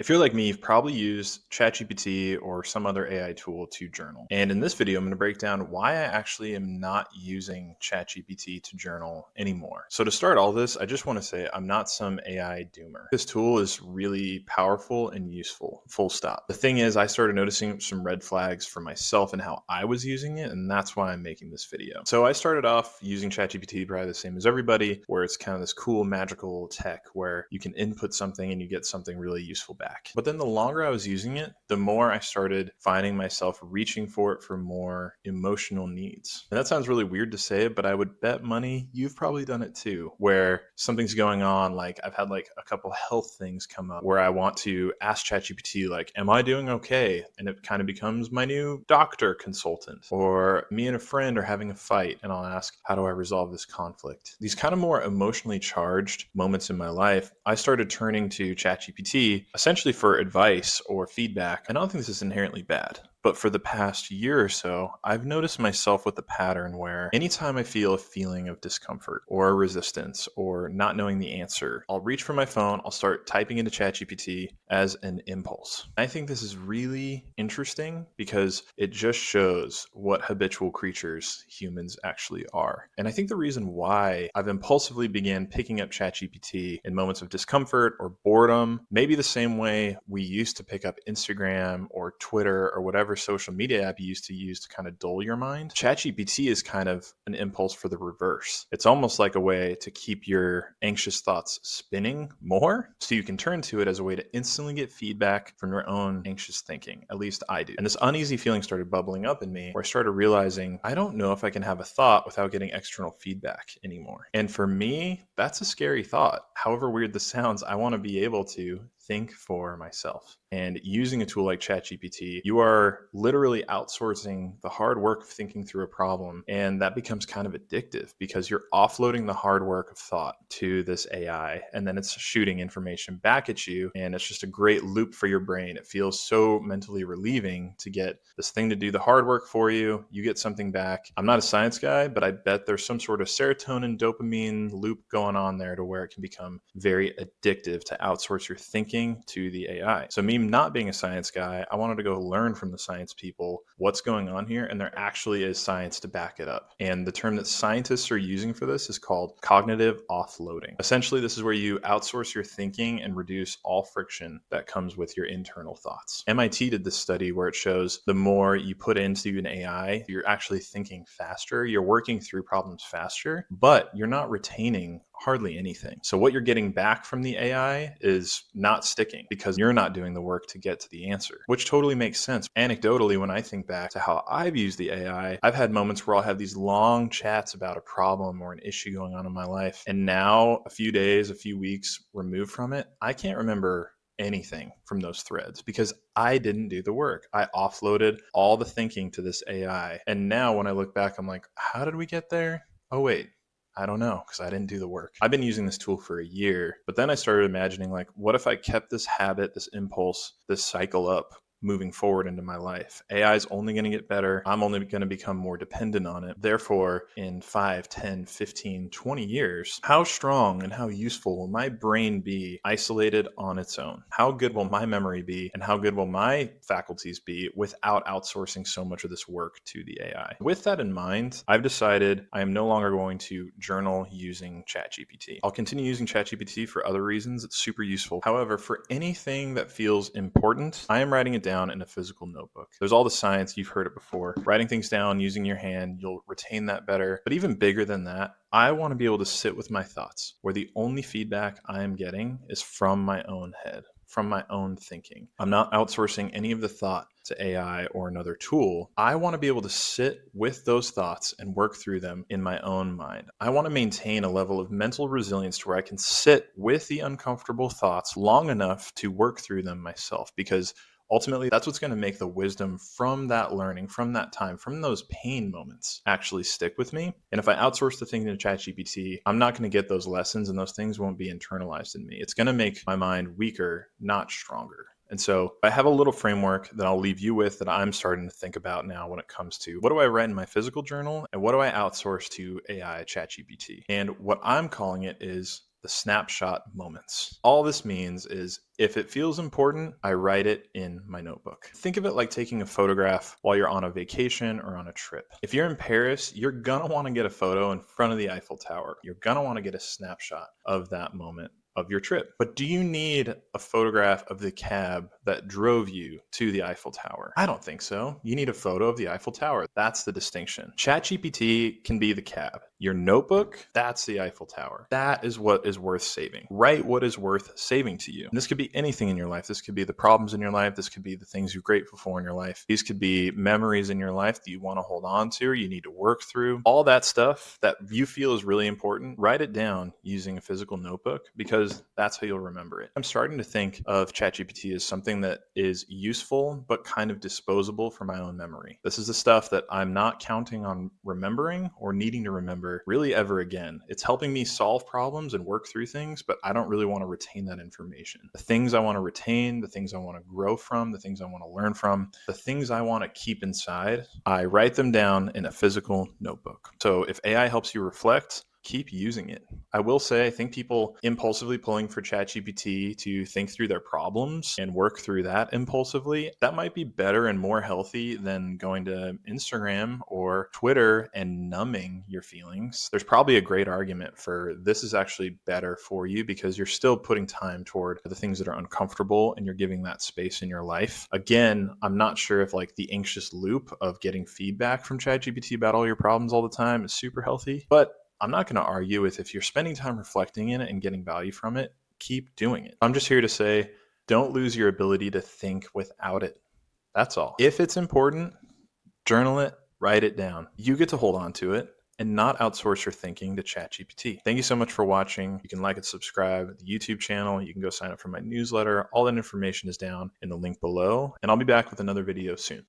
If you're like me, you've probably used ChatGPT or some other AI tool to journal. And in this video, I'm going to break down why I actually am not using ChatGPT to journal anymore. So to start all this, I just want to say I'm not some AI doomer. This tool is really powerful and useful, full stop. The thing is, I started noticing some red flags for myself and how I was using it, and that's why I'm making this video. So I started off using ChatGPT probably the same as everybody, where it's kind of this cool magical tech where you can input something and you get something really useful back. But then the longer I was using it, the more I started finding myself reaching for it for more emotional needs. And that sounds really weird to say, but I would bet money you've probably done it too, where something's going on. Like I've had like a couple health things come up where I want to ask ChatGPT, like, am I doing okay? And it kind of becomes my new doctor consultant. Or me and a friend are having a fight and I'll ask, how do I resolve this conflict? These kind of more emotionally charged moments in my life, I started turning to ChatGPT essentially for advice or feedback. And I don't think this is inherently bad. But for the past year or so, I've noticed myself with a pattern where anytime I feel a feeling of discomfort or resistance or not knowing the answer, I'll reach for my phone, I'll start typing into ChatGPT as an impulse. I think this is really interesting because it just shows what habitual creatures humans actually are. And I think the reason why I've impulsively began picking up ChatGPT in moments of discomfort or boredom, maybe the same way we used to pick up Instagram or Twitter or whatever social media app you used to use to kind of dull your mind. ChatGPT is kind of an impulse for the reverse. It's almost like a way to keep your anxious thoughts spinning more so you can turn to it as a way to instantly get feedback from your own anxious thinking. At least I do. And this uneasy feeling started bubbling up in me where I started realizing I don't know if I can have a thought without getting external feedback anymore. And for me, that's a scary thought. However weird this sounds, I want to be able to think for myself. And using a tool like ChatGPT, you are literally outsourcing the hard work of thinking through a problem. And that becomes kind of addictive because you're offloading the hard work of thought to this AI. And then it's shooting information back at you. And it's just a great loop for your brain. It feels so mentally relieving to get this thing to do the hard work for you. You get something back. I'm not a science guy, but I bet there's some sort of serotonin, dopamine loop going on there to where it can become very addictive to outsource your thinking to the AI. So me not being a science guy, I wanted to go learn from the science people what's going on here, and there actually is science to back it up. And the term that scientists are using for this is called cognitive offloading. Essentially, this is where you outsource your thinking and reduce all friction that comes with your internal thoughts. MIT did this study where it shows the more you put into an AI, you're actually thinking faster, you're working through problems faster, but you're not retaining hardly anything. So what you're getting back from the AI is not sticking because you're not doing the work to get to the answer, which totally makes sense. Anecdotally, when I think back to how I've used the AI, I've had moments where I'll have these long chats about a problem or an issue going on in my life. And now, a few days, a few weeks removed from it, I can't remember anything from those threads because I didn't do the work. I offloaded all the thinking to this AI. And now when I look back, I'm like, how did we get there? Oh, wait. I don't know because I didn't do the work. I've been using this tool for a year, but then I started imagining like, what if I kept this habit, this impulse, this cycle up moving forward into my life? AI is only going to get better. I'm only going to become more dependent on it. Therefore, in 5, 10, 15, 20 years, how strong and how useful will my brain be isolated on its own? How good will my memory be and how good will my faculties be without outsourcing so much of this work to the AI? With that in mind, I've decided I am no longer going to journal using ChatGPT. I'll continue using ChatGPT for other reasons. It's super useful. However, for anything that feels important, I am writing it down in a physical notebook. There's all the science, you've heard it before. Writing things down using your hand, you'll retain that better. But even bigger than that, I want to be able to sit with my thoughts where the only feedback I am getting is from my own head, from my own thinking. I'm not outsourcing any of the thought to AI or another tool. I want to be able to sit with those thoughts and work through them in my own mind. I want to maintain a level of mental resilience to where I can sit with the uncomfortable thoughts long enough to work through them myself, because ultimately, that's what's going to make the wisdom from that learning, from that time, from those pain moments actually stick with me. And if I outsource the thing to ChatGPT, I'm not going to get those lessons and those things won't be internalized in me. It's going to make my mind weaker, not stronger. And so I have a little framework that I'll leave you with that I'm starting to think about now when it comes to what do I write in my physical journal and what do I outsource to AI ChatGPT. And what I'm calling it is the snapshot moments. All this means is if it feels important, I write it in my notebook. Think of it like taking a photograph while you're on a vacation or on a trip. If you're in Paris, you're gonna want to get a photo in front of the Eiffel Tower. You're gonna want to get a snapshot of that moment of your trip. But do you need a photograph of the cab that drove you to the Eiffel Tower? I don't think so. You need a photo of the Eiffel Tower. That's the distinction. ChatGPT can be the cab. Your notebook, that's the Eiffel Tower. That is what is worth saving. Write what is worth saving to you. And this could be anything in your life. This could be the problems in your life. This could be the things you're grateful for in your life. These could be memories in your life that you want to hold on to or you need to work through. All that stuff that you feel is really important, write it down using a physical notebook because that's how you'll remember it. I'm starting to think of ChatGPT as something that is useful but kind of disposable for my own memory. This is the stuff that I'm not counting on remembering or needing to remember really ever again. It's helping me solve problems and work through things, but I don't really want to retain that information. The things I want to retain, the things I want to grow from, the things I want to learn from, the things I want to keep inside, I write them down in a physical notebook. So if AI helps you reflect, keep using it. I will say, I think people impulsively pulling for ChatGPT to think through their problems and work through that impulsively, that might be better and more healthy than going to Instagram or Twitter and numbing your feelings. There's probably a great argument for this is actually better for you because you're still putting time toward the things that are uncomfortable and you're giving that space in your life. Again, I'm not sure if like the anxious loop of getting feedback from ChatGPT about all your problems all the time is super healthy, but I'm not going to argue with if you're spending time reflecting in it and getting value from it, keep doing it. I'm just here to say, don't lose your ability to think without it. That's all. If it's important, journal it, write it down. You get to hold on to it and not outsource your thinking to ChatGPT. Thank you so much for watching. You can like and subscribe to the YouTube channel. You can go sign up for my newsletter. All that information is down in the link below. And I'll be back with another video soon.